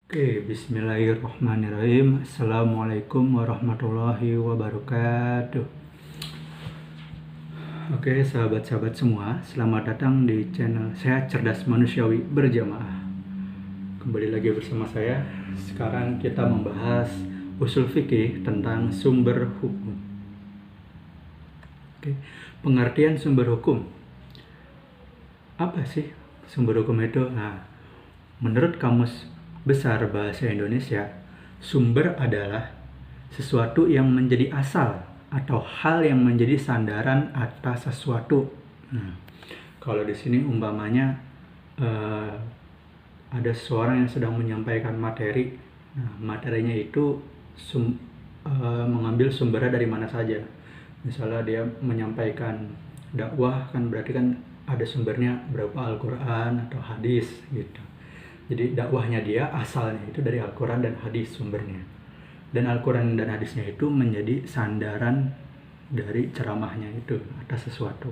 Oke, bismillahirrahmanirrahim. Assalamualaikum warahmatullahi wabarakatuh. Oke, sahabat-sahabat semua, selamat datang di channel Sehat Cerdas Manusiawi Berjamaah. Kembali lagi bersama saya. Sekarang kita membahas usul fikih tentang sumber hukum. Oke, pengertian sumber hukum. Apa sih sumber hukum itu? Nah, menurut Kamus Besar Bahasa Indonesia, sumber adalah sesuatu yang menjadi asal atau hal yang menjadi sandaran atas sesuatu. Nah, kalau di sini umpamanya ada seseorang yang sedang menyampaikan materi. Nah, materinya itu mengambil sumbernya dari mana saja. Misalnya dia menyampaikan dakwah, kan berarti kan ada sumbernya berupa Al-Quran atau hadis gitu. Jadi dakwahnya dia asalnya itu dari Al-Quran dan hadis sumbernya. Dan Al-Quran dan hadisnya itu menjadi sandaran dari ceramahnya itu atas sesuatu.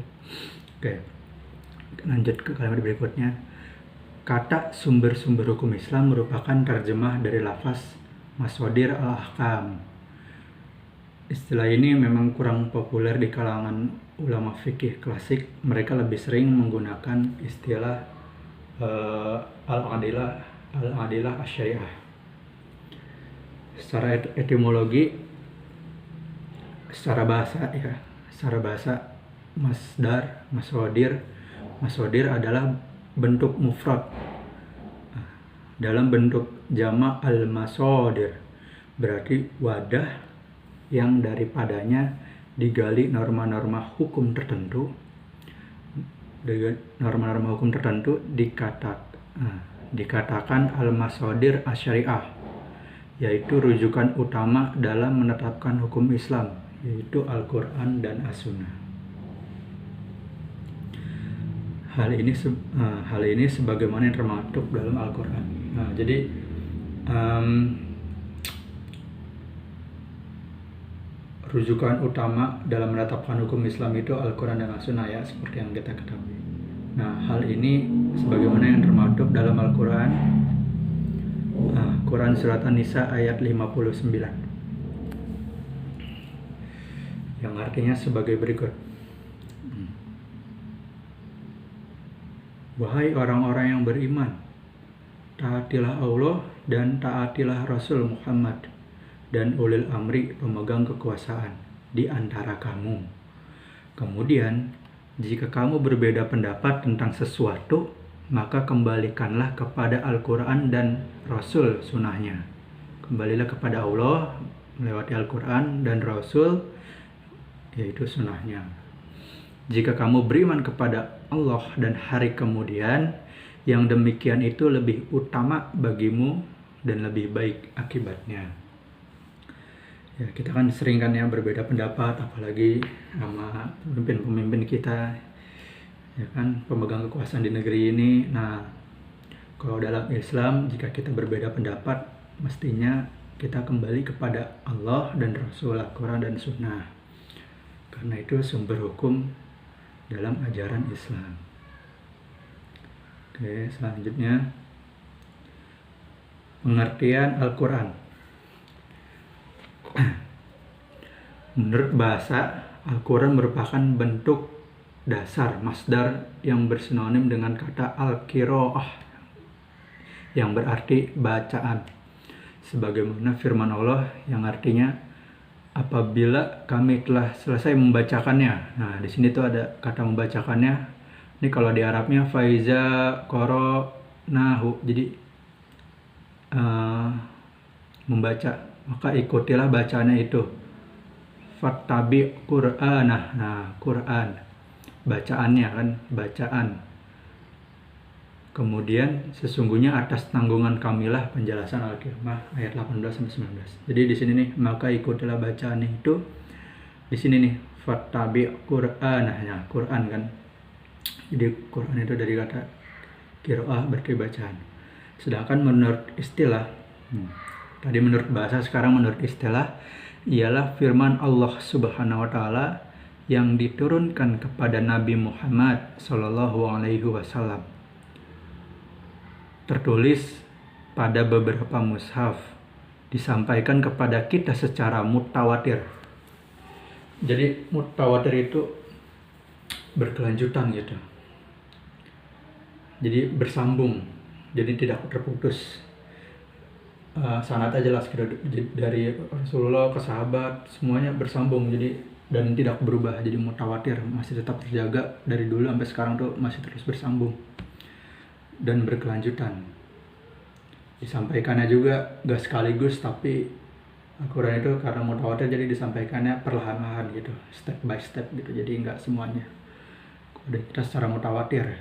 Oke, lanjut ke kalimat berikutnya. Kata sumber-sumber hukum Islam merupakan terjemah dari lafaz Mashadir al-Ahkam. Istilah ini memang kurang populer di kalangan ulama fikih klasik. Mereka lebih sering menggunakan istilah al-adilah asy-syariah. Secara etimologi, secara bahasa mashadir adalah bentuk mufrad dalam bentuk jama' al-mashadir, berarti wadah yang daripadanya digali norma-norma hukum tertentu. Norma-norma hukum tertentu dikatakan al-mashadir asy-syariah, yaitu rujukan utama dalam menetapkan hukum Islam, yaitu Al-Quran dan As-Sunnah. Hal ini sebagaimana yang termaktub dalam Al-Quran. Nah, jadi rujukan utama dalam menetapkan hukum Islam itu Al-Quran dan As-Sunnah, ya, seperti yang kita ketahui. Nah, hal ini sebagaimana yang termaktub dalam Al-Quran. Quran Surat An-Nisa ayat 59, yang artinya sebagai berikut. Wahai orang-orang yang beriman, taatilah Allah dan taatilah Rasul Muhammad dan ulil amri pemegang kekuasaan di antara kamu. Kemudian, jika kamu berbeda pendapat tentang sesuatu, maka kembalikanlah kepada Al-Quran dan Rasul sunnahnya. Kembalilah kepada Allah melewati Al-Quran dan Rasul, yaitu sunnahnya. Jika kamu beriman kepada Allah dan hari kemudian, yang demikian itu lebih utama bagimu dan lebih baik akibatnya. Ya, kita kan sering kan ya berbeda pendapat, apalagi sama pemimpin-pemimpin kita, ya kan, pemegang kekuasaan di negeri ini. Nah, kalau dalam Islam, jika kita berbeda pendapat, mestinya kita kembali kepada Allah dan Rasul, Al-Quran dan Sunnah, karena itu sumber hukum dalam ajaran Islam. Oke, selanjutnya pengertian Al-Quran. Menurut bahasa, Al-Quran merupakan bentuk dasar masdar yang bersinonim dengan kata al-qiraah, yang berarti bacaan, sebagaimana firman Allah yang artinya apabila kami telah selesai membacakannya. Nah, di sini tuh ada kata membacakannya. Ini kalau di Arabnya faiza qara'nahu, jadi membaca, maka ikutilah bacaannya itu. Fattabi Qur'anah. Nah, Quran bacaannya kan, bacaan. Kemudian sesungguhnya atas tanggungan kamilah, penjelasan Al-Qiyamah ayat 18-19. Jadi di sini nih, maka ikutilah bacaannya itu. Di sini nih, fattabi Qur'anah, nah, Quran kan. Jadi Quran itu dari kata qiraah, berarti bacaan. Sedangkan menurut istilah, tadi menurut bahasa, sekarang menurut istilah, ialah firman Allah Subhanahu wa taala yang diturunkan kepada Nabi Muhammad sallallahu alaihi wasallam, tertulis pada beberapa mushaf disampaikan kepada kita secara mutawatir. Jadi mutawatir itu berkelanjutan gitu. Jadi bersambung, jadi tidak terputus. Sanadnya jelas gitu, dari Rasulullah ke sahabat semuanya bersambung, jadi dan tidak berubah, jadi mutawatir, masih tetap terjaga dari dulu sampai sekarang tuh masih terus bersambung dan berkelanjutan. Disampaikannya juga gak sekaligus, tapi Al-Quran itu karena mutawatir jadi disampaikannya perlahan-lahan gitu, step by step gitu, jadi nggak semuanya udah kita secara mutawatir.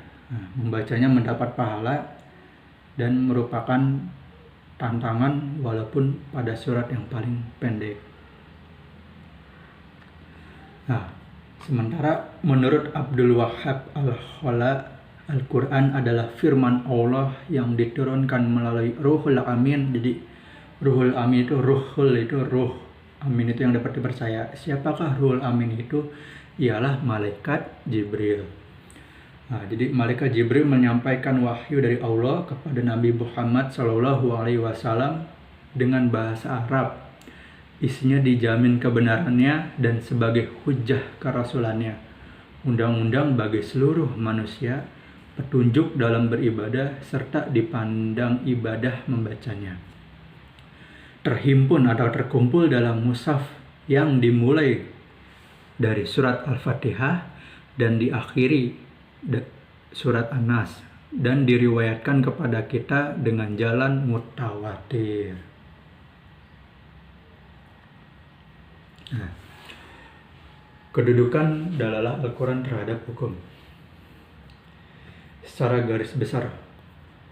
Membacanya mendapat pahala dan merupakan tantangan walaupun pada surat yang paling pendek. Nah, sementara menurut Abdul Wahhab Al-Khala, Al-Quran adalah firman Allah yang diturunkan melalui Ruhul Amin. Jadi Ruhul Amin itu ruh Amin itu yang dapat dipercaya. Siapakah Ruhul Amin itu? Ialah malaikat Jibril. Nah, jadi malaikat Jibril menyampaikan wahyu dari Allah kepada Nabi Muhammad SAW dengan bahasa Arab. Isinya dijamin kebenarannya dan sebagai hujjah kerasulannya, undang-undang bagi seluruh manusia, petunjuk dalam beribadah, serta dipandang ibadah membacanya. Terhimpun atau terkumpul dalam mushaf yang dimulai dari surat Al-Fatihah dan diakhiri surat An-Nas, dan diriwayatkan kepada kita dengan jalan mutawatir. Nah, kedudukan dalalah Al-Quran terhadap hukum. Secara garis besar,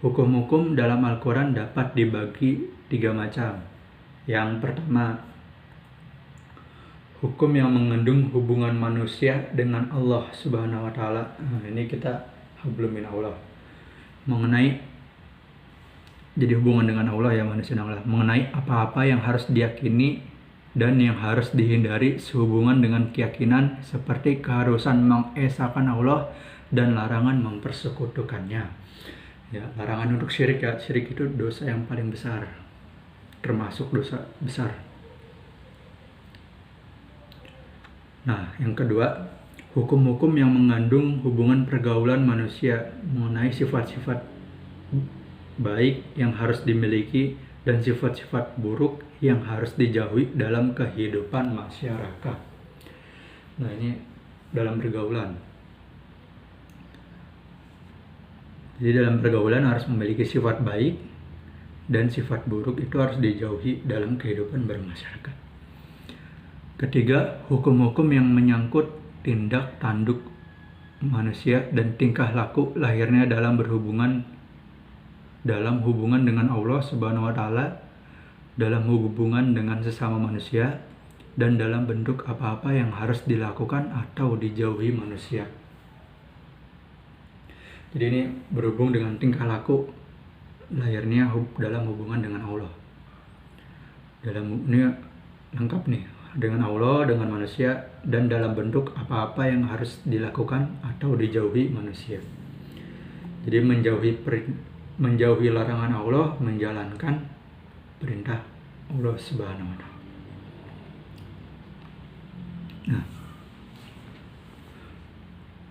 hukum-hukum dalam Al-Quran dapat dibagi 3 macam. Yang pertama, hukum yang mengandung hubungan manusia dengan Allah Subhanahu wa Ta'ala. Ini kita hablumin Allah. Mengenai jadi hubungan dengan Allah ya, manusia dengan Allah. Mengenai apa-apa yang harus diyakini dan yang harus dihindari sehubungan dengan keyakinan, seperti keharusan mengesahkan Allah dan larangan mempersekutukannya. Ya, larangan untuk syirik ya. Syirik itu dosa yang paling besar, termasuk dosa besar. Nah, yang kedua, hukum-hukum yang mengandung hubungan pergaulan manusia mengenai sifat-sifat baik yang harus dimiliki dan sifat-sifat buruk yang harus dijauhi dalam kehidupan masyarakat. Nah, ini dalam pergaulan. Jadi dalam pergaulan harus memiliki sifat baik dan sifat buruk itu harus dijauhi dalam kehidupan bermasyarakat. Ketiga, hukum-hukum yang menyangkut tindak tanduk manusia dan tingkah laku lahirnya dalam hubungan dengan Allah Subhanahu wa Ta'ala, dalam hubungan dengan sesama manusia, dan dalam bentuk apa-apa yang harus dilakukan atau dijauhi manusia. Jadi ini berhubung dengan tingkah laku lahirnya dalam hubungan dengan Allah. Ini lengkap nih, dengan Allah, dengan manusia, dan dalam bentuk apa-apa yang harus dilakukan atau dijauhi manusia. Jadi menjauhi larangan Allah, menjalankan perintah Allah Subhanahu wa Ta'ala. Nah,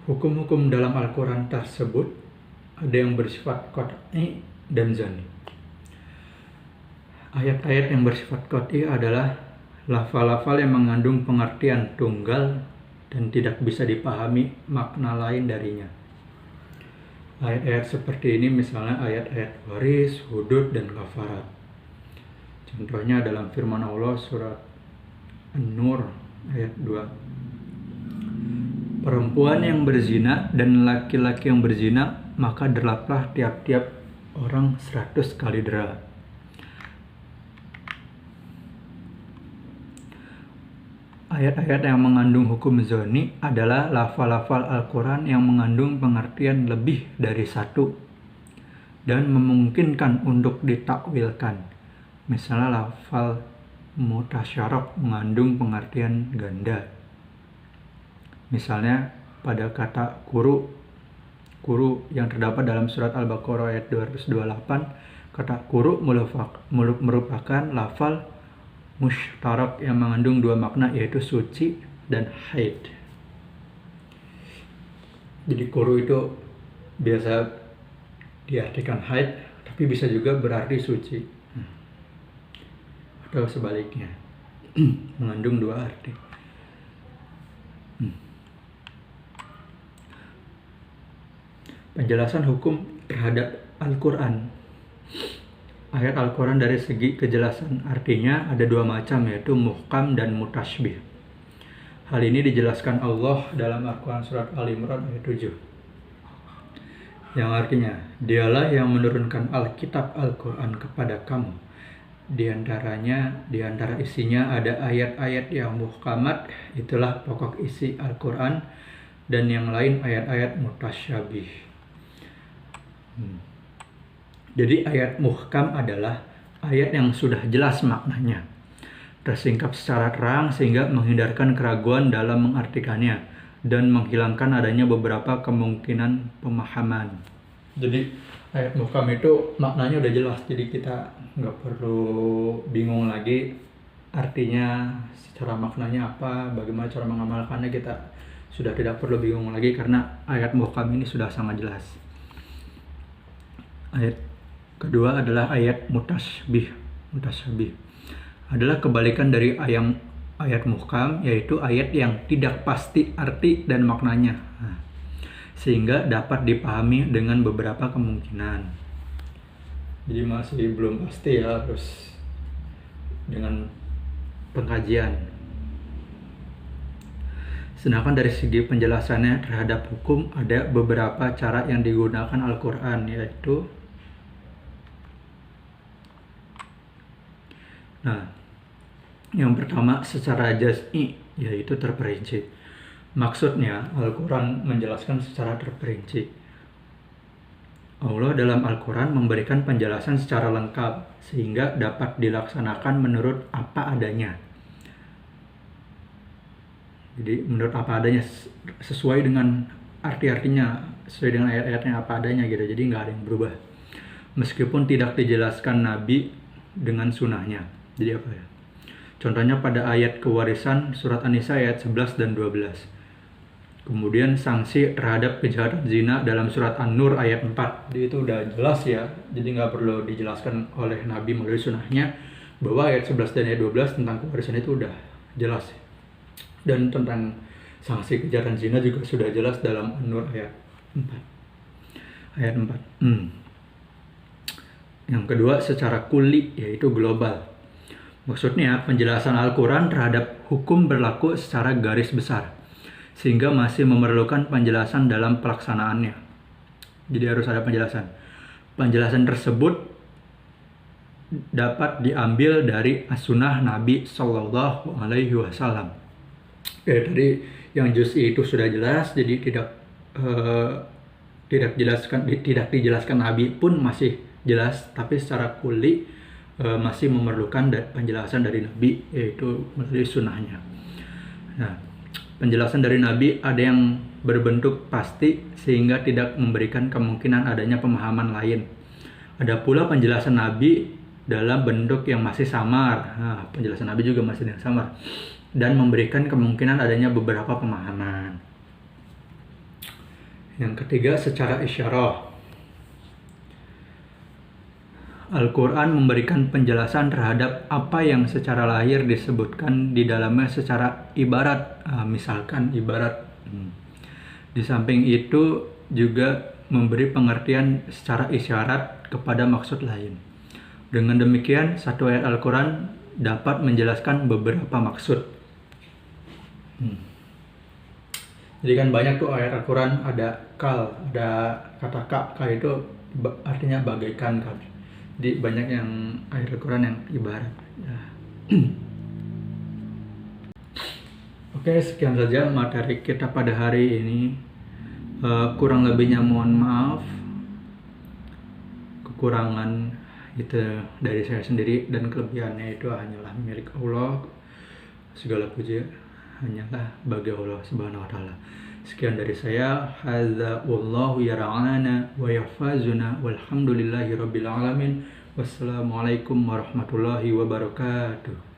hukum-hukum dalam Al-Quran tersebut ada yang bersifat qat'i dan zanni. Ayat-ayat yang bersifat qat'i adalah lafal-lafal yang mengandung pengertian tunggal dan tidak bisa dipahami makna lain darinya. Ayat-ayat seperti ini misalnya ayat-ayat waris, hudud, dan kafarat. Contohnya dalam firman Allah surat An-Nur ayat 2. Perempuan yang berzina dan laki-laki yang berzina, maka deraplah tiap-tiap orang 100 kali dera. Ayat-ayat yang mengandung hukum zoni adalah lafal-lafal Al-Quran yang mengandung pengertian lebih dari satu dan memungkinkan untuk ditakwilkan. Misalnya lafal mutasyarok mengandung pengertian ganda. Misalnya pada kata kuru yang terdapat dalam surat Al-Baqarah ayat 228, Kata kuru merupakan lafal mushtarak yang mengandung dua makna, yaitu suci dan haid. Jadi kuru itu biasa diartikan haid, tapi bisa juga berarti suci, atau sebaliknya, mengandung dua arti. Penjelasan hukum terhadap Al-Quran. Ayat Al-Quran dari segi kejelasan artinya ada dua macam, yaitu muhkam dan mutashbih. Hal ini dijelaskan Allah dalam Al-Quran surat Al-Imran ayat 7. Yang artinya, dialah yang menurunkan Alkitab Al-Quran kepada kamu. Di antara isinya ada ayat-ayat yang muhkamat, itulah pokok isi Al-Quran, dan yang lain ayat-ayat mutasyabih. Jadi ayat muhkam adalah ayat yang sudah jelas maknanya, tersingkap secara terang sehingga menghindarkan keraguan dalam mengartikannya dan menghilangkan adanya beberapa kemungkinan pemahaman. Jadi ayat muhkam itu maknanya udah jelas, jadi kita nggak perlu bingung lagi artinya secara maknanya apa, bagaimana cara mengamalkannya, kita sudah tidak perlu bingung lagi karena ayat muhkam ini sudah sangat jelas. Ayat kedua adalah ayat mutasyabih. Mutasyabih adalah kebalikan dari ayat muhkam, yaitu ayat yang tidak pasti arti dan maknanya, sehingga dapat dipahami dengan beberapa kemungkinan. Jadi masih belum pasti ya, harus dengan pengkajian. Sedangkan dari segi penjelasannya terhadap hukum ada beberapa cara yang digunakan Al-Quran, yaitu yang pertama secara jaz'i, yaitu terperinci. Maksudnya Al-Quran menjelaskan secara terperinci. Allah dalam Al-Quran memberikan penjelasan secara lengkap sehingga dapat dilaksanakan menurut apa adanya. Jadi menurut apa adanya, sesuai dengan arti-artinya, sesuai dengan ayat-ayatnya apa adanya gitu. Jadi nggak ada yang berubah. Meskipun tidak dijelaskan Nabi dengan sunnahnya. Jadi apa ya? Contohnya pada ayat kewarisan surat An-Nisa ayat 11 dan 12. Kemudian sanksi terhadap kejahatan zina dalam surat An-Nur ayat 4. Jadi itu udah jelas ya. Jadi nggak perlu dijelaskan oleh Nabi melalui sunnahnya, bahwa ayat 11 dan ayat 12 tentang kewarisan itu udah jelas. Dan tentang sanksi kejahatan zina juga sudah jelas dalam An-Nur ayat 4. Ayat 4. Yang kedua secara kuli, yaitu global. Maksudnya penjelasan Al-Quran terhadap hukum berlaku secara garis besar, sehingga masih memerlukan penjelasan dalam pelaksanaannya. Jadi harus ada penjelasan. Penjelasan tersebut dapat diambil dari as-sunnah Nabi Shallallahu Alaihi Wasallam. Tadi yang juz'i itu sudah jelas, jadi tidak dijelaskan Nabi pun masih jelas, tapi secara kuli masih memerlukan penjelasan dari Nabi, yaitu melalui sunnahnya. Nah, penjelasan dari Nabi ada yang berbentuk pasti sehingga tidak memberikan kemungkinan adanya pemahaman lain. Ada pula penjelasan Nabi dalam bentuk yang masih samar. Nah, penjelasan Nabi juga masih yang samar dan memberikan kemungkinan adanya beberapa pemahaman. Yang ketiga secara isyarah. Al-Quran memberikan penjelasan terhadap apa yang secara lahir disebutkan di dalamnya secara ibarat. Misalkan ibarat. Di samping itu juga memberi pengertian secara isyarat kepada maksud lain. Dengan demikian, satu ayat Al-Quran dapat menjelaskan beberapa maksud. Jadi kan banyak tuh ayat Al-Quran ada kal, ada kata kal itu artinya bagaikan kal. Jadi banyak yang ayat Al-Quran yang ibarat. Ya. Oke, sekian saja materi kita pada hari ini. Kurang lebihnya mohon maaf. Kekurangan itu dari saya sendiri, dan kelebihannya itu hanyalah milik Allah. Segala puji hanyalah bagi Allah Subhanahu wa taala. Sekian dari saya. Hadza wallahu yara'ana wa yahfazuna walhamdulillahi rabbil alamin. Wassalamualaikum warahmatullahi wabarakatuh.